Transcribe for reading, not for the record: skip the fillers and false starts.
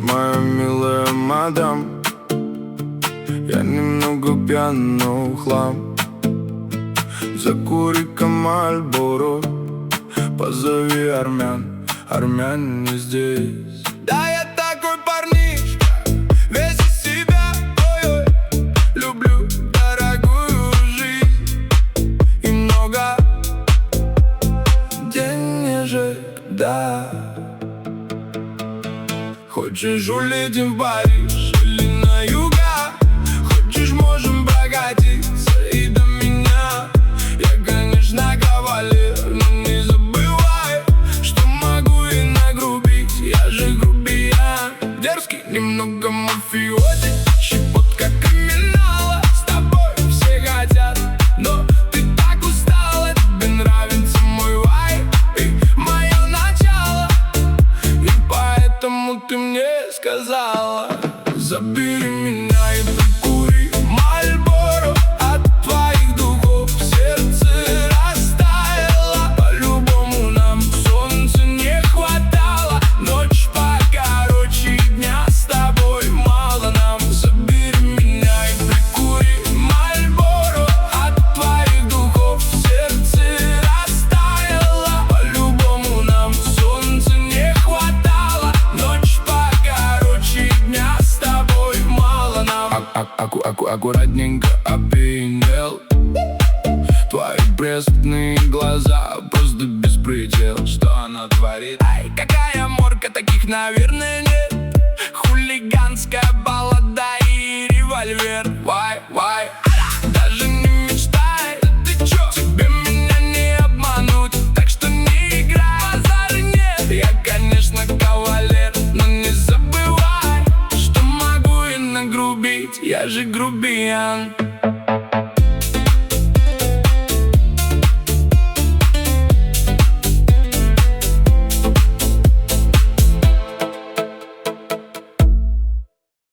Моя милая мадам, я немного пьян, но в хлам. Закури-ка Мальборо, позови армян, армян не здесь. Да, я такой парнишка, весь из себя, ой-ой. Люблю дорогую жизнь и много денежек, да. Хочешь, улетим в Париж или на юга? Хочешь, можем прокатиться и до меня. Я, конечно, кавалер, но не забывай, что могу и нагрубить. Я же грубиян, дерзкий, немного мафиози, щепотка криминала. С тобой все хотят, но ты так устала. Тебе нравится мой вайб и мое начало, и поэтому ты мне сказала: забери меня и прикури Мальборо. От твоих духов сердце растаяло. По-любому нам солнца не хватало. Ночь покороче дня, с тобой мало нам. Забери меня и прикури Мальборо. От твоих духов сердце растаяло. По-любому нам солнца не хватало. Ночь покороче дня, с тобой мало нам. Аккуратненько опьянел. Твои пресные глаза, просто беспредел. Что она творит? Ай, какая морка, таких, наверное,